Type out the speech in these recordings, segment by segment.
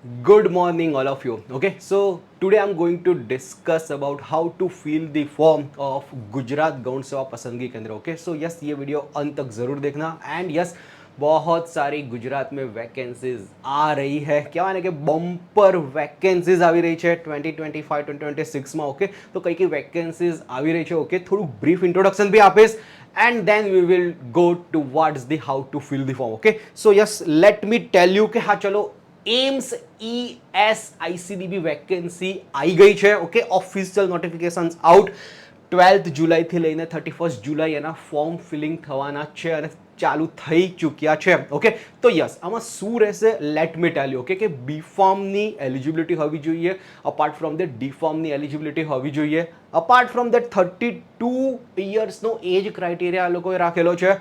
Good morning, all of you. Okay, so today I'm going to discuss about how to fill the form of Gujarat गौण सेवा पसंदगी केंद्र. Okay, so yes ये video अंत तक ज़रूर देखना. एंड यस, बहुत सारी गुजरात में वैकेंसीज आ रही है. क्या है कि बम्पर वैकेंसीज આવી રહી છે 2025 2026 માં. ઓકે, તો કઈ કઈ વેકેન્સીઝ આવી રહી છે. ઓકે, થોડું બ્રીફ ઇન્ટ્રોડક્શન બી આપીશ and then we will go towards the how to fill the form. Okay, so yes, let me tell you કે હા ચલો એમ્સ ESICDB વેકેન્સી આવી ગઈ છે. ઓકે, ઓફિશિયલ નોટિફિકેશન્સ આઉટ 12 જુલાઈથી લઈને 31 જુલાઈ એના ફોર્મ ફિલિંગ થવાના છે અને ચાલુ થઈ ચૂક્યા છે. ઓકે, તો યસ આમાં શું રહેશે let me tell you. Okay, કે બી ફોર્મની એલિજિબિલિટી હોવી જોઈએ, અપાર્ટ ફ્રોમ દેટ ડી ફોર્મની એલિજિબિલિટી હોવી જોઈએ, અપાર્ટ ફ્રોમ દેટ 32 યર્સનો એજ ક્રાઇટેરિયા આ લોકોએ રાખેલો છે.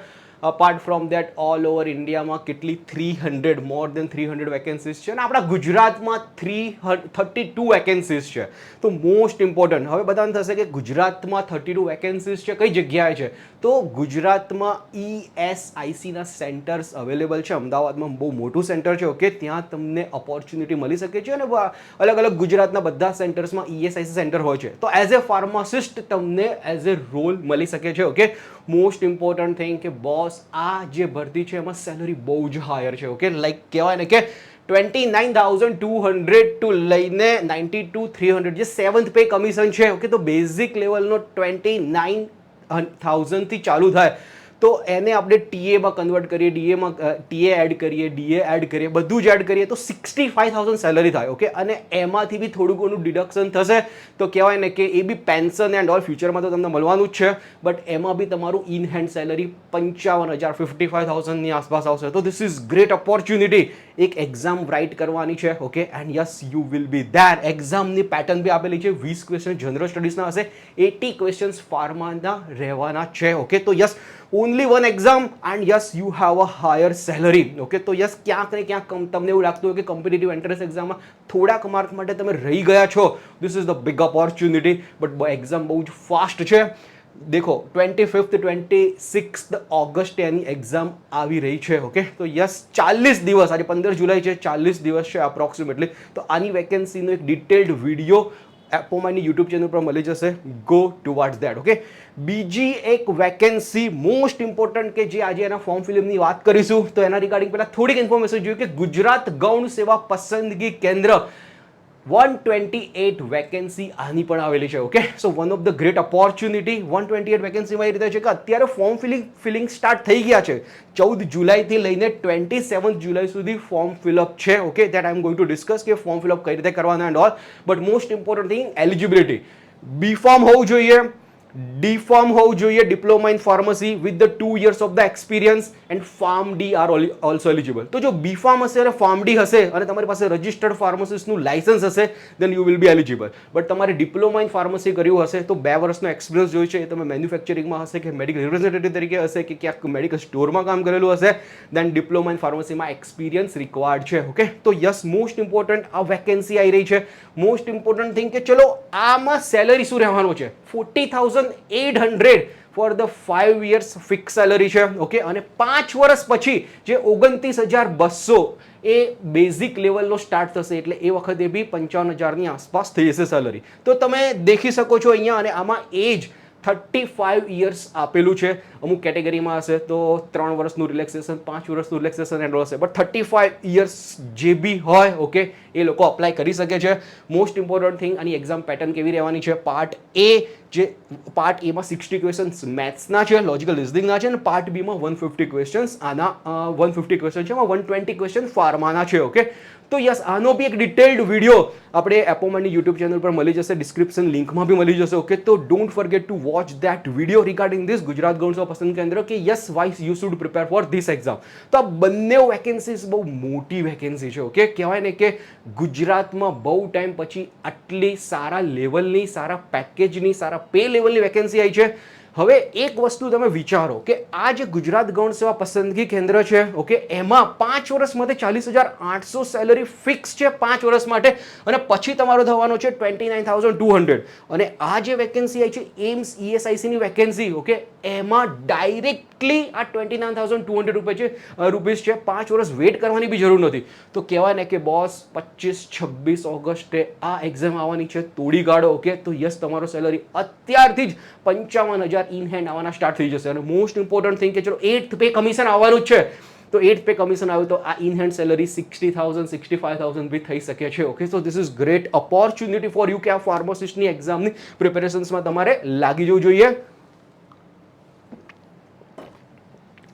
Apart from that all over ઇન્ડિયામાં કેટલી 300 મોર દેન 300 વેકેન્સીઝ છે અને આપણા ગુજરાતમાં 32 વેકેન્સીઝ છે. તો મોસ્ટ ઇમ્પોર્ટન્ટ હવે બધાને થશે કે ગુજરાતમાં 32 વેકેન્સીઝ છે, કઈ જગ્યાએ છે? તો ગુજરાતમાં ESICના સેન્ટર્સ અવેલેબલ છે. અમદાવાદમાં બહુ મોટું સેન્ટર છે. ઓકે, ત્યાં તમને ઓપોર્ચ્યુનિટી મળી શકે છે અને અલગ અલગ ગુજરાતના બધા સેન્ટર્સમાં ESIC સેન્ટર હોય છે. તો એઝ એ ફાર્માસિસ્ટ તમને એઝ એ રોલ મળી શકે છે. ઓકે, મોસ્ટ ઇમ્પોર્ટન્ટ થિંગ કે બોસ આ જે ભરતી છે એમાં સેલરી બહુ જ હાયર છે. ઓકે, લાઈક કહેવાય ને કે 29,200 ટુ લઈને 92,300 જે 7th પે કમિશન છે. ઓકે, તો બેઝિક લેવલનો 29,000 થી ચાલુ થાય તો એને આપણે ટીએમાં કન્વર્ટ કરીએ, ડીએમાં ટીએ એડ કરીએ, ડીએ એડ કરીએ, બધું જ એડ કરીએ તો 65,000 સેલરી થાય. ઓકે, અને એમાંથી બી થોડું ઘણું ડિડક્શન થશે તો કહેવાય ને કે એ બી પેન્શન એન્ડ ઓલ ફ્યુચરમાં તો તમને મળવાનું જ છે. બટ એમાં બી તમારું ઇન હેન્ડ સેલરી 55,000 55,000ની આસપાસ આવશે. તો ધીસ ઇઝ ગ્રેટ ઓપોર્ચ્યુનિટી. એક એક્ઝામ રાઇટ કરવાની છે. Okay, and yes you will be there. એક્ઝામની પેટર્ન બી આપેલી છે. 20 ક્વેશ્ચન જનરલ સ્ટડીઝના હશે, 80 ક્વેશ્ચન્સ ફાર્માના રહેવાના છે. ઓકે, તો yes only one exam and yes you have a higher salary. Okay, તો યસ ક્યાંક ને ક્યાંક તમને એવું લાગતું હોય કે કોમ્પિટિટિવ એન્ટ્રન્સ એક્ઝામમાં થોડાક માર્ક માટે તમે રહી ગયા છો, this is the big opportunity. But exam બહુ જ ફાસ્ટ છે. દેખો 25th 26th ઓગસ્ટ એની એક્ઝામ આવી રહી છે. ઓકે, તો યસ 40 દિવસ, આજે 15 જુલાઈ છે, 40 દિવસ છે અપ્રોક્સિમેટલી. તો આની વેકેન્સીનો એક ડિટેલ્ડ વિડીયો એપોમાની યુટ્યુબ ચેનલ પર મળી જશે. Go towards that. ઓકે, બીજી એક વેકેન્સી મોસ્ટ ઇમ્પોર્ટન્ટ કે જે આજે એના ફોર્મ ફિલઅપની વાત કરીશું તો એના રિગાર્ડિંગ પહેલાં થોડીક ઇન્ફોર્મેશન જોઈએ કે ગુજરાત ગૌણ સેવા પસંદગી કેન્દ્ર 128 વેકેન્સી આની પણ આવેલી છે. Okay, so one of the great opportunity. 128 વેકેન્સીમાં એ રીતે છે કે અત્યારે ફોર્મ ફિલિંગ સ્ટાર્ટ થઈ ગયા છે. 14 જુલાઈથી લઈને 27 જુલાઈ સુધી ફોર્મ ફિલઅપ છે. Okay, that I am going to discuss કે ફોર્મ ફિલઅપ કઈ રીતે કરવાના and all. But most important thing eligibility. B pharm હોવું જોઈએ, ડી ફોર્મ હોવું જોઈએ, diploma in pharmacy with the 2 years of the experience and pharm D are also eligible. તો જો બી ફાર્મ હશે અને ફાર્મ ડી હશે અને તમારી પાસે રજિસ્ટર્ડ ફાર્મસિસ્ટનું લાયસન્સ હશે then you will be eligible. But તમારે ડિપ્લોમા ઇન ફાર્મસી કર્યું હશે તો 2 વર્ષનો એક્સપિરિયન્સ જોઈએ છે. એ તમે મેન્યુફેક્ચરિંગમાં હશે કે મેડિકલ રિપ્રેઝેન્ટેટિવ તરીકે હશે કે ક્યાંક મેડિકલ સ્ટોરમાં કામ કરેલું હશે, દેન ડિપ્લોમા ઇન ફાર્મસીમાં એક્સપિરિયન્સ રિક્વાયર્ડ છે. ઓકે, તો યસ મોસ્ટ ઇમ્પોર્ટન્ટ આ વેકેન્સી આવી રહી છે. મોસ્ટ ઇમ્પોર્ટન્ટ થિંગ કે ચલો આમાં સેલરી શું રહેવાનો છે? 40,800 for the 5 years fix salary છે. ઓકે, અને 5 વર્ષ પછી જે 29,200 એ બેઝિક લેવલનો સ્ટાર્ટ થશે એટલે એ વખતે બી 55,000ની આસપાસ થઈ જશે સેલરી. તો તમે દેખી શકો છો અહીંયા. અને આમાં એજ 35 years આપેલું છે. અમુક કેટેગરીમાં હશે તો 3 વર્ષનું રિલેક્સેશન, 5 વર્ષનું રિલેક્સેશન એન્ડ હશે. બટ 35 years જે બી હોય ઓકે એ લોકો અપ્લાય કરી શકે છે. મોસ્ટ ઇમ્પોર્ટન્ટ થિંગ આની એક્ઝામ પેટર્ન કેવી રહેવાની છે? પાર્ટ એ જે પાર્ટ એમાં 60 ક્વેશ્ચન્સ મેથ્સના છે, લોજિકલ રિઝનિંગના છે, અને પાર્ટ બીમાં 150 ક્વેશ્ચન્સ આના 150 ક્વેશ્ચન છે, એમાં 120 ક્વેશ્ચન ફાર્માના છે. ઓકે, તો યસ આનો બી એક ડિટેલ્ડ વિડીયો આપણે એપોમાની યુટ્યુબ ચેનલ પર મળી જશે, ડિસ્ક્રિપ્શન લિંકમાં બી મળી જશે. ઓકે, તો don't forget to watch that video regarding this Gujarat Gaun Seva Pasand Kendra કે yes ways you should prepare for this exam. તો આ બંને વેકેન્સીઝ બહુ મોટી વેકેન્સી છે. ઓકે, કહેવાય ને કે ગુજરાતમાં બહુ ટાઈમ પછી આટલી સારા લેવલની, સારા પેકેજની, સારા પે લેવલની વેકેન્સી આવી છે. હવે એક વસ્તુ તમે વિચારો કે આ જે ગુજરાત ગૌણ સેવા પસંદગી કેન્દ્ર છે ઓકે એમાં 5 વર્ષ માટે 40,800 સેલરી ફિક્સ છે 5 વર્ષ માટે અને પછી તમારો થવાનો છે 29,200 અને આ જે વેકેન્સી આવી છે એમ્સ ESIC ની વેકેન્સી ઓકે એમાં ડાયરેક્ટલી આ 29,200 રૂપીસ છે, 5 વર્ષ વેઇટ કરવાની બી જરૂર નથી. તો કહેવાય ને કે બોસ 25-26 ઓગસ્ટે આ એક્ઝામ આવવાની છે, તોડી કાઢો. ઓકે, તો યસ, તમારો સેલરી અત્યારથી જ 55,000 ઇન હેન્ડ આવવાના સ્ટાર્ટ થઈ જશે. અને મોસ્ટ ઇમ્પોર્ટન્ટ થિંગ કે ચલો 8th પે કમિશન આવવાનું જ છે, તો 8th પે કમિશન આવ્યું તો આ ઇન હેન્ડ સેલરી 60,000 65,000 બી થઈ શકે છે. Okay, so this is great opportunity for you કે આ ફાર્માસિસ્ટની એક્ઝામની પ્રિપેરેશન્સમાં તમારે લાગી જવું જોઈએ.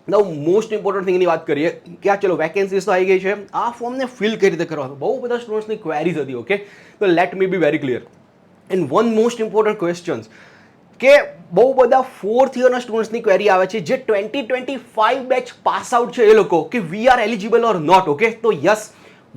નવ મોસ્ટ ઇમ્પોર્ટન્ટ થિંગની વાત કરીએ કે આ ચલો વેકેન્સીઝ તો આવી ગઈ છે, આ ફોર્મને ફિલ કઈ રીતે કરવાનું, બહુ બધા સ્ટુડન્ટ્સની ક્વેરીઝ હતી. ઓકે, તો let me be very clear. And one most important questions કે બહુ બધા 4th યરના સ્ટુડન્ટ્સની ક્વેરી આવે છે જે 2025 બેચ પાસ આઉટ છે, એ લોકો કે we are eligible or not. Okay, તો yes,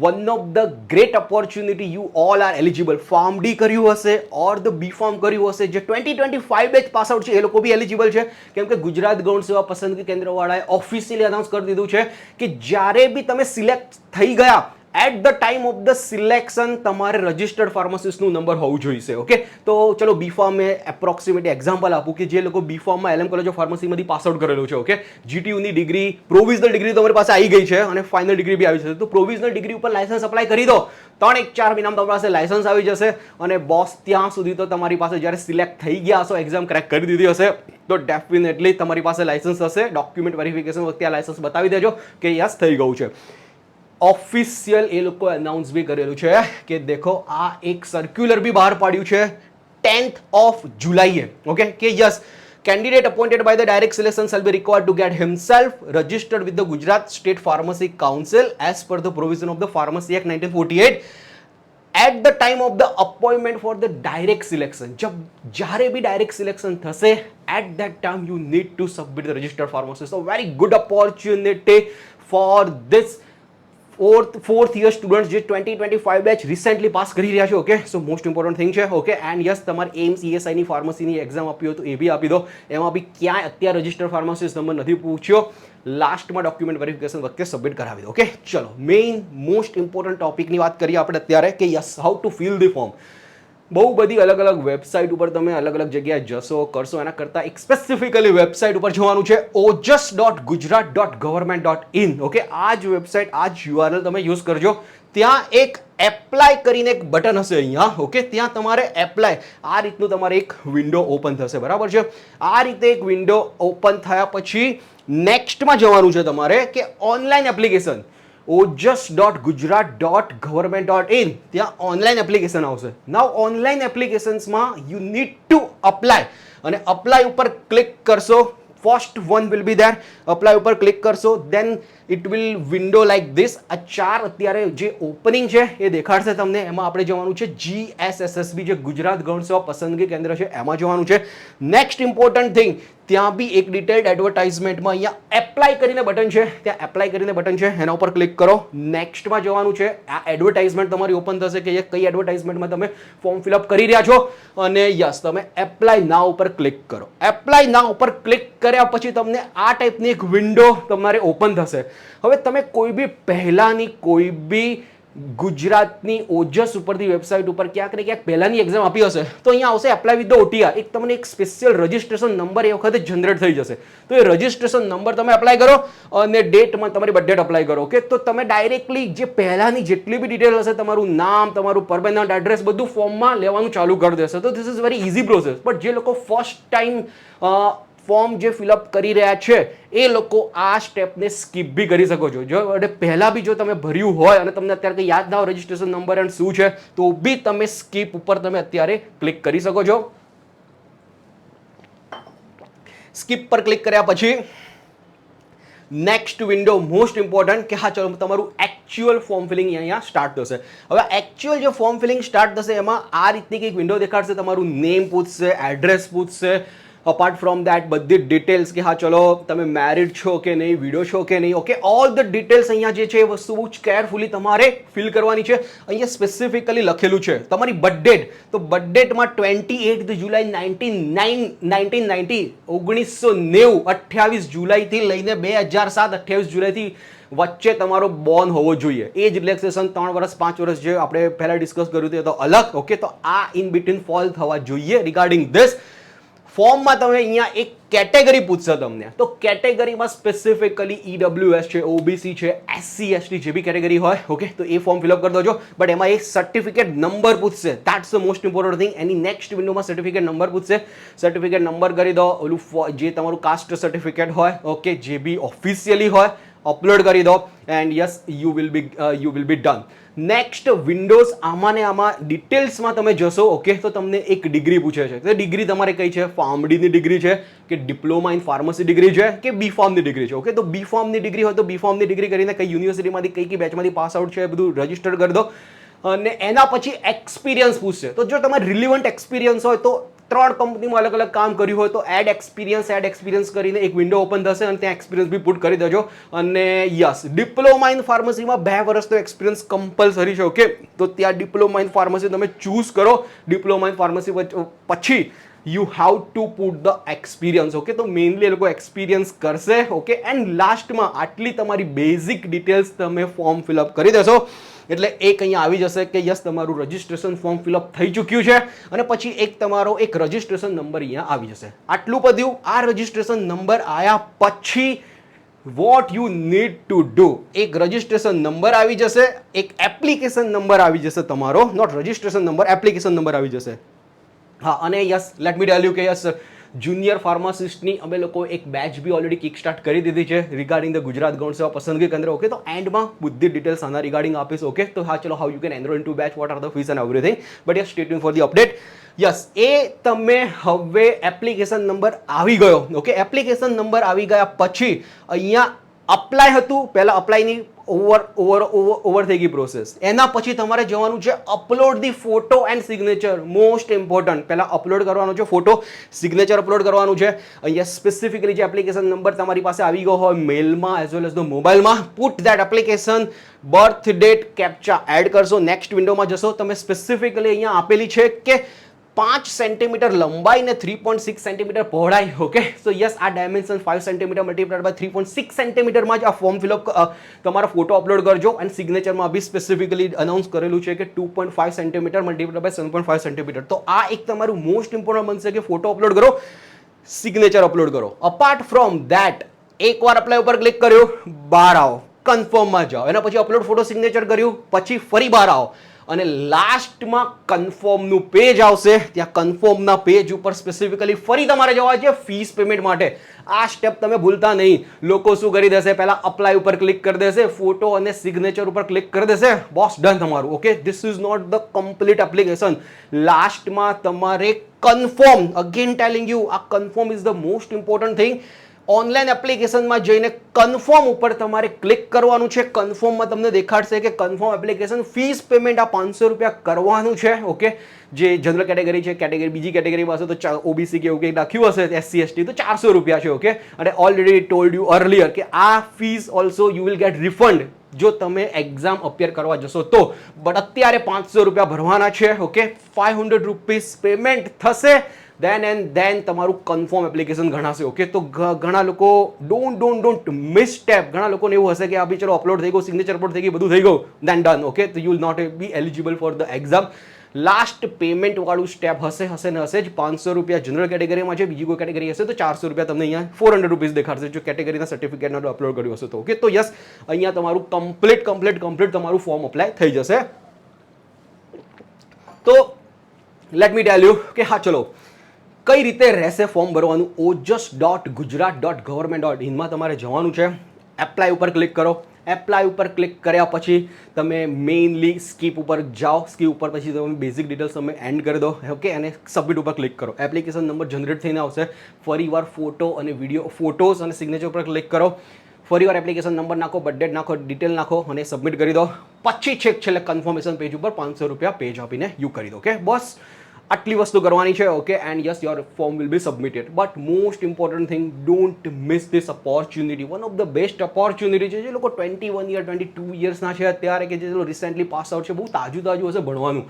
one of the great opportunity, you all are eligible. Pharm D કર્યું હશે ઓર ધ બી ફાર્મ કર્યું હશે, જે 2025 બેચ પાસ આઉટ છે એ લોકો બી એલિજિબલ છે, કેમ કે ગુજરાત ગૌણ સેવા પસંદગી કેન્દ્રવાળાએ ઓફિશિયલી અનાઉન્સ કરી દીધું છે કે જ્યારે બી તમે સિલેક્ટ થઈ ગયા at the time of the selection તમારે રજિસ્ટર્ડ ફાર્માસિસ્ટનું નંબર હોવું જોઈએ. ઓકે, તો ચલો બી ફાર્મ એપ્રોક્સિમેટ એક્ઝામ્પલ આપું કે જે લોકો બી ફાર્મમાં LM કોલેજ ઓફ ફાર્મસીમાંથી પાસ આઉટ કરેલું છે. ઓકે, GTUની ડિગ્રી, પ્રોવિઝનલ ડિગ્રી તમારી પાસે આવી ગઈ છે અને ફાઇનલ ડિગ્રી બી આવી જશે, તો પ્રોવિઝનલ ડિગ્રી ઉપર લાયસન્સ અપ્લાય કરી દો, 3-4 મહિનામાં તમારી પાસે લાયસન્સ આવી જશે. અને બોસ ત્યાં સુધી તો તમારી પાસે જ્યારે સિલેક્ટ થઈ ગયા હશો, એક્ઝામ ક્રેક કરી દીધી હશે, તો ડેફિનેટલી તમારી પાસે લાયસન્સ હશે. ડોક્યુમેન્ટ વેરિફિકેશન વખતે આ લાયસન્સ બતાવી દેજો કે યસ થઈ ગયું છે. ઓફિશિયલ એ લોકો અનાઉન્સ બી કરેલું છે કે દેખો આ એક સર્ક્યુલર બી બહાર પાડ્યું છે 10th of July. ઓકે, કે yes, candidate appointed by the direct selection shall be required to get himself registered with the Gujarat State Pharmacy Council as per the provision of the Pharmacy Act 1948 at the time of the appointment for the direct selection. जब જ્યારે બી direct selection થશે, at that time you need to submit the registered pharmacist. So very good opportunity for this fourth year students જે 2025 batch recently pass કરી રહ્યા છે. Okay, સો most important thing છે. Okay, and yes, તમારે AIIMS ESIની ફાર્મસીની exam આપી હોય તો એ બી આપી દો, એમાં બી ક્યાંય અત્યારે રજિસ્ટર્ડ ફાર્માસિસ્ટ નંબર નથી પૂછ્યો, લાસ્ટમાં ડોક્યુમેન્ટ વેરિફિકેશન વખતે સબમિટ કરાવી દો. ઓકે, ચલો મેઇન મોસ્ટ ઇમ્પોર્ટન્ટ ટોપિકની વાત કરીએ આપણે અત્યારે કે yes, how to fill the form. બહુ બધી અલગ અલગ વેબસાઇટ ઉપર તમે અલગ અલગ જગ્યાએ જશો કરશો, એના કરતાં એક સ્પેસિફિકલી વેબસાઇટ ઉપર જવાનું છે, ojas.gujarat.government.in. ઓકે, આ જ વેબસાઇટ, આ જ URL તમે યુઝ કરજો. ત્યાં એક એપ્લાય કરીને એક બટન હશે અહીંયા. ઓકે, ત્યાં તમારે એપ્લાય, આ રીતનું તમારે એક વિન્ડો ઓપન થશે, બરાબર છે. આ રીતે એક વિન્ડો ઓપન થયા પછી નેક્સ્ટમાં જવાનું છે તમારે કે ઓનલાઈન એપ્લિકેશન, ojas.gujarat.government.in. ત્યાં ઓનલાઈન એપ્લિકેશન આવશે. નાઉ ઓનલાઈન એપ્લિકેશન્સમાં યુ નીડ ટુ અપ્લાય, અને અપ્લાય ઉપર ક્લિક કરશો. First one will be there. Apply ઉપર ક્લિક કરશો, then it will window like this. આ 4 અત્યારે જે ઓપનિંગ છે એ દેખાડશે તમને. એમાં આપણે જવાનું છે GSSSB, જે ગુજરાત ગૌણ સેવા પસંદગી કેન્દ્ર છે, એમાં જવાનું છે. નેક્સ્ટ ઇમ્પોર્ટન્ટ થિંગ, ત્યાં બી એક ડિટેલ્ડ એડવર્ટાઇઝમેન્ટમાં અહીંયા એપ્લાય કરીને બટન છે, ત્યાં એપ્લાય કરીને બટન છે, એના ઉપર ક્લિક કરો. નેક્સ્ટમાં જવાનું છે. આ એડવર્ટાઇઝમેન્ટ તમારી ઓપન થશે કે કઈ એડવર્ટાઇઝમેન્ટમાં તમે ફોર્મ ફિલઅપ કરી રહ્યા છો, અને યસ, તમે એપ્લાય નાઉ ઉપર ક્લિક કરો. એપ્લાય નાઉ ઉપર ક્લિક કર્યા પછી તમને આ ટાઈપની એક વિન્ડો તમારે ઓપન થશે. હવે તમે કોઈ બી પહેલાની કોઈ બી ગુજરાતની ઓજસ ઉપરથી વેબસાઇટ ઉપર ક્યાંક ને ક્યાંક પહેલાની એક્ઝામ આપી હશે, તો અહીંયા આવશે એપ્લાય વિથ ધ OTR. એક તમને એક સ્પેશિયલ રજિસ્ટ્રેશન નંબર એ વખતે જનરેટ થઈ જશે. તો એ રજિસ્ટ્રેશન નંબર તમે અપ્લાય કરો અને ડેટમાં તમારી બર્થ ડેટ અપ્લાય કરો. ઓકે, તો તમે ડાયરેક્ટલી જે પહેલાની જેટલી બી ડિટેલ હશે, તમારું નામ, તમારું પરમેનન્ટ એડ્રેસ, બધું ફોર્મમાં લેવાનું ચાલુ કરી દેશે. તો this is very easy process. But જે લોકો ફર્સ્ટ ટાઈમ ફોર્મ જે ફિલઅપ કરી રહ્યા છે એ લોકો આ સ્ટેપને સ્કીપ બી કરી શકો છો. જો પહેલાં બી જો તમે ભર્યું હોય અને તમને અત્યારે કંઈ યાદ ના હોય રજિસ્ટ્રેશન નંબર એન્ડ શું છે, તો બી તમે સ્કીપ ઉપર તમે અત્યારે ક્લિક કરી શકો છો. સ્કીપ પર ક્લિક કર્યા પછી નેક્સ્ટ વિન્ડો મોસ્ટ ઇમ્પોર્ટન્ટ કે હા ચલો તમારું એકચ્યુઅલ ફોર્મ ફિલિંગ અહીંયા સ્ટાર્ટ થશે. હવે એકચ્યુઅલ જે ફોર્મ ફિલિંગ સ્ટાર્ટ થશે એમાં આ રીતની કંઈક વિન્ડો દેખાડશે. તમારું નેમ પૂછશે, એડ્રેસ પૂછશે. અપાર્ટ ફ્રોમ દેટ બધી ડિટેલ્સ કે હા ચલો તમે મેરિડ છો કે નહીં, વિડો છો કે નહીં. ઓકે, ઓલ ધ ડિટેલ્સ અહીંયા જે છે એ વસ્તુ બહુ જ કેરફુલી તમારે ફિલ કરવાની છે. અહીંયા સ્પેસિફિકલી લખેલું છે તમારી બર્થ ડેટ. તો બર્થ ડેટમાં 28 જુલાઈ 1990, 28 જુલાઈથી લઈને 2007, 28 જુલાઈથી વચ્ચે તમારો બોર્ન હોવો જોઈએ. એજ રિલેક્સેશન 3 વર્ષ 5 વર્ષ જે આપણે પહેલા ડિસ્કસ કર્યું હતું એ તો અલગ. ઓકે, તો આ ઇન બિટવીન ફોલ થવા જોઈએ રિગાર્ડિંગ ધીસ. ફોર્મમાં તમે અહીંયા એક કેટેગરી પૂછશે તમને, તો કેટેગરીમાં સ્પેસિફિકલી ઈડબ્લ્યુએસ છે, ઓબીસી છે, એસસી એસટી જે બી કેટેગરી હોય, ઓકે, તો એ ફોર્મ ફિલઅપ કરી દેજો. બટ એમાં એક સર્ટિફિકેટ નંબર પૂછશે, that's the most important thing. Any next વિન્ડોમાં સર્ટિફિકેટ નંબર પૂછશે, સર્ટિફિકેટ નંબર કરી દો. ઓલું જે તમારું કાસ્ટ સર્ટિફિકેટ હોય, ઓકે, જે બી ઓફિશિયલી હોય, અપલોડ કરી દો and yes you will B done. Next Windows આમાં ને આમાં ડિટેલ્સમાં તમે જશો, ઓકે, તો તમને એક ડિગ્રી પૂછે છે. તો ડિગ્રી તમારે કઈ છે? ફાર્મડીની ડિગ્રી છે કે ડિપ્લોમા ઇન ફાર્મસી ડિગ્રી છે કે બી ફાર્મની ડિગ્રી છે, ઓકે. તો બી ફાર્મની ડિગ્રી હોય તો બી ફાર્મની ડિગ્રી કરીને કઈ યુનિવર્સિટીમાંથી કઈ બેચમાંથી પાસ આઉટ છે એ બધું રજીસ્ટર કરી દો. અને એના પછી એક્સપિરિયન્સ પૂછશે. તો જો તમારે રિલિવન્ટ એક્સપિરિયન્સ હોય તો 3 કંપનીમાં અલગ અલગ કામ કર્યું હોય તો એડ એક્સપિરિયન્સ કરીને એક વિન્ડો ઓપન થશે અને ત્યાં એક્સપિરિયન્સ બી પુટ કરી દેજો. અને યસ, ડિપ્લોમા ઇન ફાર્મસીમાં 2 વર્ષનો એક્સપિરિયન્સ કમ્પલસરી છે, ઓકે. તો ત્યાં ડિપ્લોમા ઇન ફાર્મસી તમે ચૂઝ કરો. ડિપ્લોમા ઇન ફાર્મસી પછી you have to put the experience, okay. તો મેઇનલી એ લોકો એક્સપિરિયન્સ કરશે, ઓકે. એન્ડ લાસ્ટમાં આટલી તમારી બેઝિક ડિટેલ્સ તમે ફોર્મ ફિલઅપ કરી દેશો એટલે એક અહીંયા આવી જશે કે યસ તમારું રજિસ્ટ્રેશન ફોર્મ ફિલઅપ થઈ ચૂક્યું છે. અને પછી એક તમારો એક રજિસ્ટ્રેશન નંબર અહીંયા આવી જશે. આટલું બધું. આ રજિસ્ટ્રેશન નંબર આવ્યા પછી what you need to do, એક રજિસ્ટ્રેશન નંબર આવી જશે, એક એપ્લિકેશન નંબર આવી જશે તમારો, note registration number, application number આવી જશે. હા, અને yes let me tell you કે યસ જુનિયર ફાર્માસિસ્ટની અમે લોકો એક batch be already kick start કરી દીધી છે રિગાર્ડિંગ ધ ગુજરાત ગૌણ સેવા પસંદગી કેન્દ્ર, ઓકે. તો એન્ડમાં બધી ડિટેલ્સ આના રિગાર્ડિંગ આપીશ, ઓકે. તો હા, ચલો, how you can enrol in to batch, what are the fees and everything. But yes, stay tune for the update. Yes, એ તમે હવે એપ્લિકેશન નંબર આવી ગયો, ઓકે. એપ્લિકેશન નંબર આવી ગયા પછી અહીંયા અપ્લાય હતું, પહેલા અપ્લાયની ઓવર થઈ ગઈ પ્રોસેસ. એના પછી તમારે જવાનું છે upload the photo and signature. Most important, પહેલા અપલોડ કરવાનો છે ફોટો, સિગ્નેચર અપલોડ કરવાનું છે. અહીંયા સ્પેસિફિકલી જે એપ્લિકેશન નંબર તમારી પાસે આવી ગયો હોય મેલમાં એઝ વેલ એઝ ધ મોબાઈલમાં, put that application, birth date, captcha add કરશો. નેક્સ્ટ વિન્ડોમાં જશો, તમે સ્પેસિફિકલી અહીંયા આપેલી છે કે 5 સેન્ટીમીટર લંબાઈ ને 3.6 સેન્ટીમીટર પહોળાઈ, ઓકે. સો યસ, આ ડાયમેન્શન 5 સેન્ટીમીટર મલ્ટીપ્લાઇડ બાય 3.6 સેન્ટીમીટરમાં જ આ ફોર્મ ફિલઅપ તમારા ફોટો અપલોડ કરજો. અને સિગ્નેચરમાં બી સ્પેસિફિકલી અનાઉન્સ કરેલું છે કે 2.5 સેન્ટીમીટર મલ્ટીપ્લાઇડ બાય 7.5 સેન્ટીમીટર. તો આ એક તમારું મોસ્ટ ઇમ્પોર્ટન્ટ બનશે કે ફોટો અપલોડ કરો, સિગ્નેચર અપલોડ કરો. અપાર્ટ ફ્રોમ ધેટ, એકવાર અપ્લાય ઉપર ક્લિક કર્યું, બહાર આવો, કન્ફર્મમાં જાઓ. એના પછી અપલોડ ફોટો સિગ્નેચર કર્યું, પછી ફરી બહાર આવો અને લાસ્ટમાં કન્ફર્મનું પેજ આવશે. ત્યાં કન્ફર્મના પેજ ઉપર સ્પેસિફિકલી ફરી તમારે જવા છે ફીસ પેમેન્ટ માટે. આ સ્ટેપ તમે ભૂલતા નહીં. લોકો શું કરી દેશે, પહેલા અપ્લાય ઉપર ક્લિક કરી દેશે, ફોટો અને સિગ્નેચર ઉપર ક્લિક કરી દેશે, બોસ ડન તમારું, okay. This is not the complete application. લાસ્ટમાં તમારે કન્ફર્મ, અગેન ટેલિંગ યુ, આ confirm is the most important thing. Online એપ્લિકેશનમાં જઈને કન્ફર્મ ઉપર તમારે ક્લિક કરવાનું છે. કન્ફર્મમાં તમને દેખાડશે કે કન્ફર્મ એપ્લિકેશન ફીસ પેમેન્ટ આ 500 રૂપિયા કરવાનું છે, ઓકે. જે જનરલ કેટેગરી છે, કેટેગરી બીજી કેટેગરીમાં હશે તો ઓબીસી કે એવું કંઈક લખ્યું હશે, એસસી એસટી તો 400 રૂપિયા છે, ઓકે. અને ઓલરેડી ટોલ્ડ યુ અર્લિયર કે આ fees also you will get refund જો તમે એક્ઝામ અપિયર કરવા જશો તો. બટ અત્યારે 500 રૂપિયા ભરવાના છે, ઓકે. 500 રૂપીસ પેમેન્ટ થશે, then તમારું કન્ફર્મ એપ્લિકેશન ગણાશે, ઓકે. તો ઘણા લોકો ડોન્ટ મિસ સ્ટેપ. ઘણા લોકોને એવું હશે કે આ બી ચલો અપલોડ થઈ ગયું, સિગ્નેચર અપલોડ થઈ ગઈ, બધું થઈ ગયું, then done, ઓકે. તો you will not be eligible for the exam. Last payment વાળું સ્ટેપ હશે જ. 500 રૂપિયા જનરલ કેટેગરીમાં છે, બીજી કોઈ કેટેગરી હશે તો 400 રૂપિયા તમને અહીંયા 400 રૂપીસ દેખાડશે જો કેટેગરીના સર્ટિફિકેટનો અપલોડ કર્યું હશે તો, ઓકે. તો યસ, અહીંયા તમારું કમ્પ્લીટ તમારું ફોર્મ અપ્લાય થઈ જશે. તો લેટ મી ટેલ યુ કે હા, ચલો, કઈ રીતે રહેશે ફોર્મ ભરવાનું. ojas.gujarat.government.in તમારે જવાનું છે. એપ્લાય ઉપર ક્લિક કરો. એપ્લાય ઉપર ક્લિક કર્યા પછી તમે મેઇનલી સ્કીપ ઉપર જાઓ. સ્કીપ ઉપર પછી તમે બેઝિક ડિટેલ્સ તમે એન્ડ કરી દો, ઓકે. અને સબમિટ ઉપર ક્લિક કરો. એપ્લિકેશન નંબર જનરેટ થઈને આવશે. ફરીવાર ફોટો અને વિડીયો, ફોટોઝ અને સિગ્નેચર ઉપર ક્લિક કરો. ફરીવાર એપ્લિકેશન નંબર નાખો, બર્થ ડેટ નાખો, ડિટેલ નાખો અને સબમિટ કરી દો. પછી છેલ્લે કન્ફર્મેશન પેજ ઉપર 500 રૂપિયા પેજ આપીને યુ કરી દો, ઓકે. બસ આટલી વસ્તુ કરવાની છે, okay. And yes, your form will be submitted. But most important thing, don't miss this opportunity. One of the best opportunity છે. જે લોકો 21 યર 22 યર્સના છે અત્યારે, કે જે રિસેન્ટલી પાસ આઉટ છે, બહુ તાજું હશે ભણવાનું.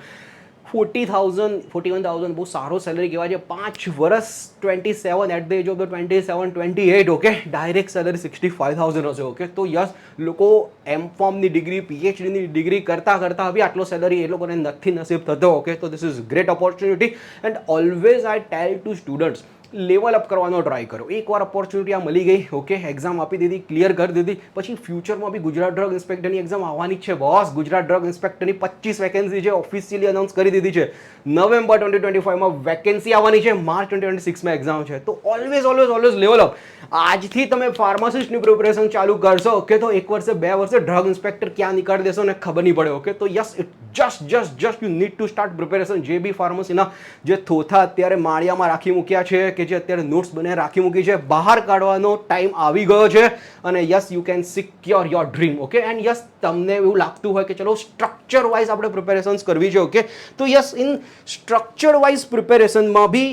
41,000 બહુ સારો સેલરી કહેવાય છે. 5 વર્ષ 27 at the age of the 27-28, okay. Direct salary 65,000 હશે, ઓકે. તો યસ, લોકો એમફોર્મની ડિગ્રી, પીએચડીની ડિગ્રી કરતા બી આટલો સેલરી એ લોકોને નથી નસીબ થતો, ઓકે. તો this is great opportunity. And always I tell to students, level up કરવાનો ટ્રાય કરો. એકવાર ઓપોર્ચ્યુનિટી આ મળી ગઈ, ઓકે, એક્ઝામ આપી દીધી, ક્લિયર કરી દીધી, પછી ફ્યુચરમાં બી ગુજરાત ડ્રગ ઇન્સ્પેક્ટરની એક્ઝામ આવવાની છે બોસ. ગુજરાત ડ્રગ ઇન્સ્પેક્ટરની 25 વેકેન્સી છે, ઓફિશિયલી અનાઉન્સ કરી દીધી છે. નવેમ્બર 2025માં વેકેન્સી આવવાની છે, માર્ચ 2026માં એક્ઝામ છે. તો ઓલવેઝ લેવલ અપ. આજથી તમે ફાર્માસિસ્ટની પ્રિપરેશન ચાલુ કરશો, ઓકે, તો 1 વર્ષે 2 વર્ષે ડ્રગ ઇન્સ્પેક્ટર ક્યાં નીકાળી દેશો ને ખબર નહીં પડે, ઓકે. તો yes, it just you need to start preparation. જે બી ફાર્મસીના જે થોથા અત્યારે માળિયામાં રાખી મૂક્યા છે, કે જે અત્યારે નોટ્સ બને રાખી મૂકી છે, બહાર કાઢવાનો ટાઈમ આવી ગયો છે. અને yes, you can secure your dream, okay. And yes, તમને એવું લાગતું હોય કે ચલો સ્ટ્રક્ચર વાઇઝ આપણે પ્રિપેરેશન્સ કરવી છે, ઓકે. તો યસ, ઇન સ્ટ્રક્ચર વાઇઝ પ્રિપેરેશનમાં બી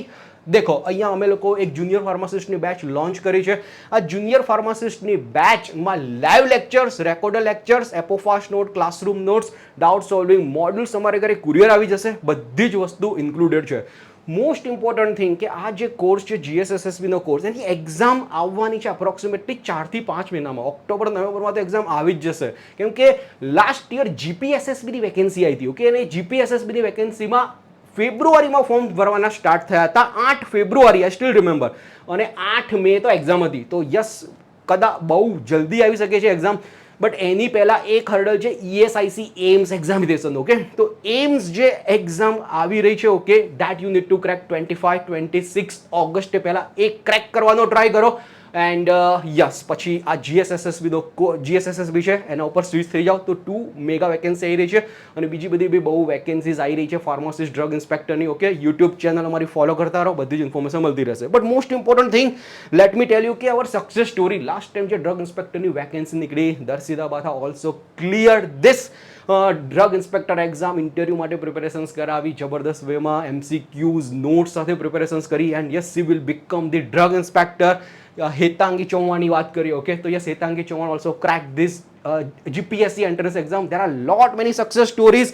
દેખો, અહીંયા અમે લોકો એક જુનિયર ફાર્માસિસ્ટની બેચ લોન્ચ કરી છે. આ જુનિયર ફાર્માસિસ્ટની બેચમાં લાઈવ લેક્ચર્સ, રેકોર્ડર લેક્ચર્સ, એપોફાસ્ટ note, classroom notes, doubt solving modules તમારે ઘરે કુરિયર આવી જશે. બધી જ વસ્તુ ઇન્ક્લુડેડ છે. મોસ્ટ ઇમ્પોર્ટન્ટ થિંગ કે આ જે કોર્સ છે GSSSBનો કોર્સ, એની એક્ઝામ આવવાની છે અપ્રોક્સિમેટલી 4 થી 5 મહિનામાં. ઓક્ટોબર નવેમ્બરમાં તો એક્ઝામ આવી જ જશે, કેમ કે લાસ્ટ યર GPSSBની વેકેન્સી આવી હતી, ઓકે. અને GPSSBની વેકેન્સીમાં ફેબ્રુઆરીમાં ફોર્મ ભરવાના સ્ટાર્ટ થયા હતા, 8 ફેબ્રુઆરી, આઈ સ્ટીલ રિમેમ્બર. અને 8 મે તો એક્ઝામ હતી. તો યસ, કદાચ બહુ જલ્દી આવી શકે છે એક્ઝામ, બટ એની પહેલાં એક હર્ડલ છે ESIC એમ્સ એક્ઝામિનેશન, ઓકે. તો એમ્સ જે એક્ઝામ આવી રહી છે, okay, that you need two crack 25-26 ઓગસ્ટે પહેલાં એ ક્રેક કરવાનો ટ્રાય કરો. એન્ડ યસ, પછી આ GSSSB છે એના ઉપર સ્વિચ થઈ જાઓ તો 2 મેગા વેકેન્સી આવી રહી છે. અને બીજી બધી બી બહુ વેકેન્સીઝ આવી રહી છે ફાર્માસિસ્ટ ડ્રગ ઇન્સ્પેક્ટરની, ઓકે. યુટ્યુબ ચેનલ અમારી ફોલો કરતા રહો, બધી જ ઇન્ફોર્મેશન મળતી રહેશે. But most important thing, let me tell you કે our success story. Last time જે ડ્રગ ઇન્સ્પેક્ટરની વેકેન્સી નીકળી, Darshita Batha also clear this drug inspector exam. Interview માટે પ્રિપેરેશન્સ કરાવી જબરદસ્ત વેમાં, MCQs નોટ્સ સાથે પ્રિપેરેશન્સ કરી. And yes, she will become the drug inspector. Hetangi ચૌહાણની વાત કરીએ, ઓકે. તો yes, Hetangi Chauhan also crack this GPSC entrance exam. There are lot many success stories.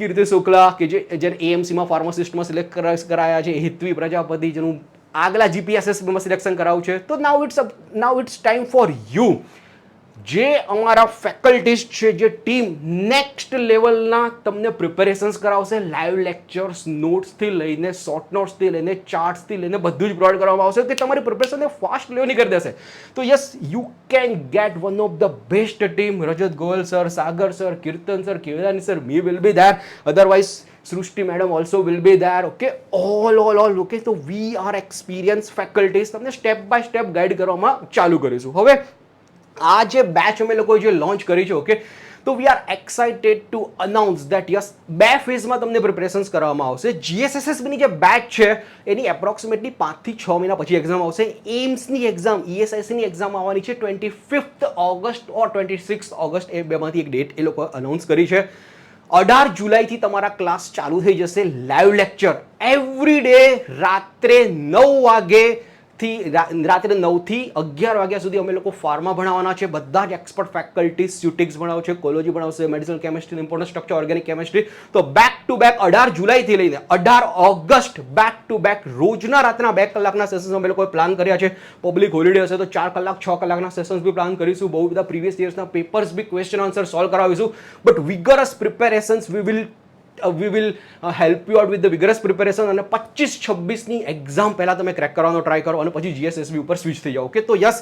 Kirti Shukla કે જેને AMCમાં ફાર્માસિસ્ટમાં સિલેક્ટ કરાયા છે, હિતવી પ્રજાપતિ જેનું આગલા GPSSBમાં સિલેક્શન કરાવ્યું છે. તો નાઉ ઇટ્સ ટાઈમ ફોર યુ. જે અમારા ફેકલ્ટીસ્ટ છે, જે ટીમ નેક્સ્ટ લેવલના તમને પ્રિપેરેશન્સ કરાવશે, લાઈવ લેક્ચર્સ, નોટ્સથી લઈને શોર્ટ નોટ્સથી લઈને ચાર્ટ્સથી લઈને બધું જ પ્રોવાઈડ કરવામાં આવશે, કે તમારી પ્રિપેરેશનને ફાસ્ટ લેવલની કરી દેશે. તો yes, you can get one of the best team. Rajat Goyal sir, Sagar sir, Kirtan sir, Kewalani sir, me will be there. Otherwise Srishti madam also will be there, okay. All okay. તો વી આર એક્સપિરિયન્સ ફેકલ્ટીઝ. તમને step by step guide કરવામાં ચાલુ કરીશું. હવે આ જે batch અમે લોકોએ જે લોન્ચ કરી છે, ઓકે. તો we are excited to announce that yes, 2 ફેઝમાં તમને પ્રિપરેશન્સ કરવામાં આવશે. GSSSBની જે બેચ છે એની એપ્રોક્સિમેટલી 5 થી 6 મહિના પછી એક્ઝામ આવશે. એમ્સની એક્ઝામ, ESICની એક્ઝામ આવવાની છે 25 ઓગસ્ટ ઓર 26 ઓગસ્ટ, એ બેમાંથી એક ડેટ એ લોકો અનાઉન્સ કરી છે. 18 જુલાઈથી તમારા ક્લાસ ચાલુ થઈ જશે. લાઈવ લેક્ચર એવરી ડે રાત્રે 9 વાગે થી રાત્રે 9 થી 11 વાગ્યા સુધી અમે લોકો ફાર્મા ભણાવવાના છે. બધા જ એક્સપર્ટ ફેકલ્ટી સ્યુટિક્સ ભણાવશે, કોલોજી ભણાવશે, medicinal chemistry, important structure, organic chemistry. તો બેક ટુ બેક 18 જુલાઈથી લઈને 18 ઓગસ્ટ બેક ટુ બેક રોજના રાતના 2 કલાકના સેશન્સ અમે લોકોએ પ્લાન કર્યા છે. પબ્લિક હોલિડે હશે તો 4 કલાક 6 કલાકના સેશન્સ બી પ્લાન કરીશું. બહુ બધા પ્રીવિયસ યર્સના પેપર્સ બી ક્વેશ્ચન આન્સર સોલ્વ કરાવીશું. But vigorous preparations we will help you out with the vigorous preparation. અને 25-26ની એક્ઝામ પહેલા તમે ક્રેક કરવાનો ટ્રાય કરો અને પછી GSSB ઉપર સ્વિચ થઈ જાઓ, ઓકે. તો yes,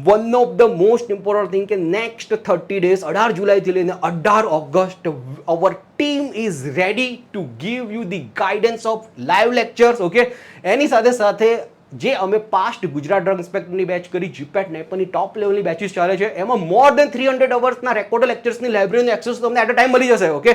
one of the most important thing કે નેક્સ્ટ 30 ડેઝ 18 જુલાઈથી લઈને 18 August our team is ready to give you the guidance of live lectures, okay. એની સાથે સાથે જે અમે પાસ્ટ ગુજરાત ડ્રગ ઇન્સ્પેક્ટરની બેચ કરી, જીપેટ નેપની ટોપ લેવલની બેચીસ ચાલે છે, એમાં મોર દેન 300 અવર્સના રેકોર્ડ લેક્ચર્સની લાઇબ્રેરીનો એક્સેસ તમને એટ અ ટાઈમ મળી જશે, okay.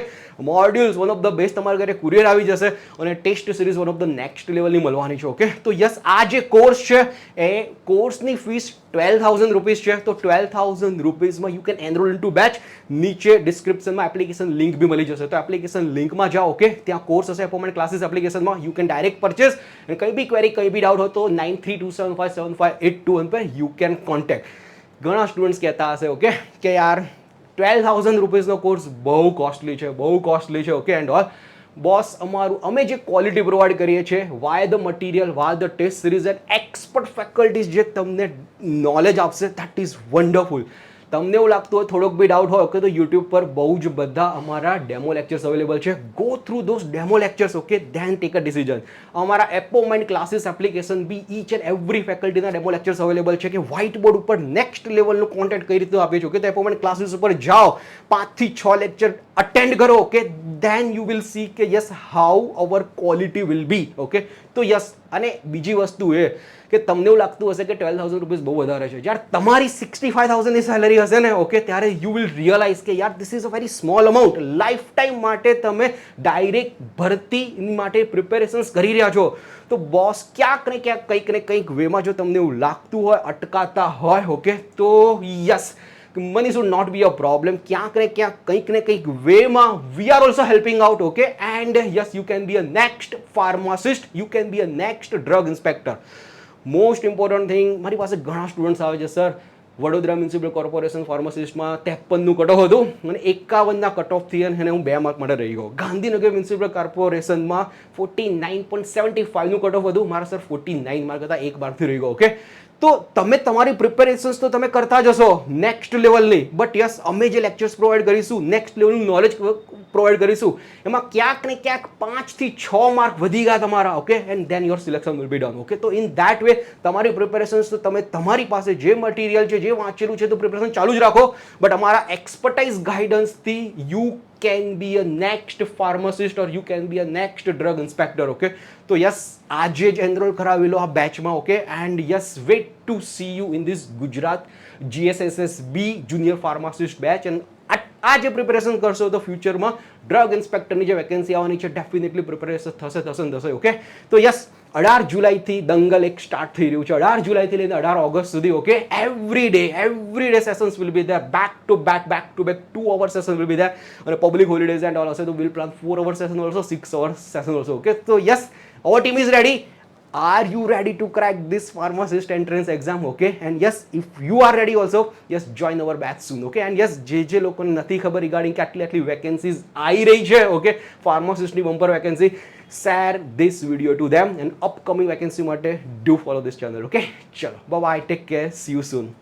Modules one of the best તમારા ઘરે કુરિયર આવી જશે અને test series one of the next લેવલની મળવાની છે, ઓકે. તો યસ, આ જે કોર્સ છે એ કોર્સની ફીસ 12,000 રૂપીસ છે. તો 12,000 રૂપીસમાં you can enrol in to batch. નીચે ડિસ્ક્રિપ્શનમાં એપ્લિકેશન લિંક બી મળી જશે, તો એપ્લિકેશન લિંકમાં જાઓ, ઓકે. ત્યાં કોર્સ હશે અપોઇન્ટમેન્ટ ક્લાસીસ એપ્લિકેશનમાં. You can direct purchase. અને કંઈ બી ક્વેરી, કંઈ બી ડાઉટ હોય તો 9327575821 પર યુ કેન કોન્ટેક્ટ. ઘણા સ્ટુડન્ટ્સ કહેતા હશે, ઓકે, કે યાર 12,000 રૂપીસનો કોર્સ બહુ કોસ્ટલી છે, ઓકે. એન્ડ ઓલ બોસ, અમે જે ક્વોલિટી પ્રોવાઈડ કરીએ છીએ, why the material, why the test series and expert faculties જે તમને નોલેજ આપશે, દેટ ઇઝ વન્ડરફુલ. તમને એવું લાગતું હોય, થોડોક બી ડાઉટ હોય, ઓકે, તો યુટ્યુબ પર બહુ જ બધા અમારા ડેમો લેક્ચર્સ અવેલેબલ છે. Go through those demo lectures, okay, then take a decision. અમારા એપોમાઇન્ડ ક્લાસીસ એપ્લિકેશન બી ઈચ એન્ડ એવરી ફેકલ્ટીના ડેમો લેક્ચર્સ અવેલેબલ છે કે વ્હાઇટ બોર્ડ ઉપર નેક્સ્ટ લેવલનું કોન્ટેન્ટ કઈ રીતે આપીએ છો. કે તો એપોમાઇન્ડ ક્લાસીસ ઉપર જાઓ, 5 થી 6 લેક્ચર અટેન્ડ કરો, okay, then you will see કે yes how our quality will be. Okay, તો યસ. અને બીજી વસ્તુ એ કે તમને એવું લાગતું હશે કે 12,000 રૂપીઝ બહુ વધારે છે. જ્યારે તમારી 65,000ની સેલેરી હશે ને, ઓકે, ત્યારે યુ વિલ રિયલાઇઝ કે યાર this is a very small amount. Life time માટે તમે ડાયરેક્ટ ભરતી માટે પ્રિપેરેશન્સ કરી રહ્યા છો. તો બોસ ક્યાંક ને ક્યાંક કંઈક ને કંઈક વેમાં જો તમને એવું લાગતું હોય, અટકાતા હોય, ઓકે, તો yes, money should not be a problem. ક્યાંક ને ક્યાંક કંઈક ને કંઈક વેમાં we are also helping out, okay, and yes, you can be a next pharmacist, you can be a next drug inspector. Most important thing, મારી પાસે ઘણા students આવે છે, સર વડોદરા મ્યુનિસિપલ કોર્પોરેશન ફાર્માસિસ્ટમાં 53નું કટ ઓફ હતું અને 51ના કટ ઓફથી એને હું 2 માર્ક માટે રહી ગયો. ગાંધીનગર મ્યુનિસિપલ કોર્પોરેશનમાં 49.75નું કટ ઓફ હતું, મારા સર 49 માર્ક હતા, 1 માર્કથી રહી ગયો. ઓકે, તો તમે તમારી પ્રિપેરેશન્સ તો તમે કરતા જશો નેક્સ્ટ લેવલની, બટ યસ, અમે જે લેક્ચર્સ પ્રોવાઈડ કરીશું, નેક્સ્ટ લેવલનું નોલેજ પ્રોવાઈડ કરીશું, એમાં ક્યાંક ને ક્યાંક 5 થી 6 માર્ક વધી ગયા તમારા. Okay, and then your selection will be done. Okay, તો ઇન ધેટ વે તમારી પ્રિપેરેશન્સ તો તમે તમારી પાસે જે મટીરિયલ છે, જે વાંચેલું છે, તો પ્રિપેરેશન ચાલુ જ રાખો. બટ અમારા એક્સપર્ટાઇઝ ગાઈડન્સથી you can be a next pharmacist or you can be a next drug inspector. Okay, તો યસ, આજે જ એનરોલ કરાવી લો આ બેચમાં. Okay, and yes, wait to see you in this Gujarat GSSSB junior pharmacist batch. And આ જે પ્રિપેરેશન કરશો તો ફ્યુચરમાં ડ્રગ ઇન્સ્પેક્ટરની જે વેકેન્સી આવવાની છે, ડેફિનેટલી પ્રિપેરેશન થશે. ઓકે, તો યસ, 18 જુલાઈથી દંગલ એક સ્ટાર્ટ થઈ રહ્યું છે, 18 જુલાઈથી લઈને 18 ઓગસ્ટ સુધી. Okay, every day sessions will be there, back to back 2 hour session will be there. અને પબ્લિક હોલિડેઝ એન્ડ ઓલ હશે તો will plan 4 hour session also, 6 hour session also. Okay, તો yes, our team is ready. Are you ready to crack this pharmacist entrance exam? Okay, and yes, if you are ready also, yes, join our batch soon. Okay, and yes, જે લોકોને નથી ખબર regarding કે આટલી vacancies આવી રહી છે, okay, ફાર્માસિસ્ટની bumper vacancy, share this video to them, and upcoming vacancy માટે do follow this channel. Okay, ચલો, bye bye, take care, see you soon.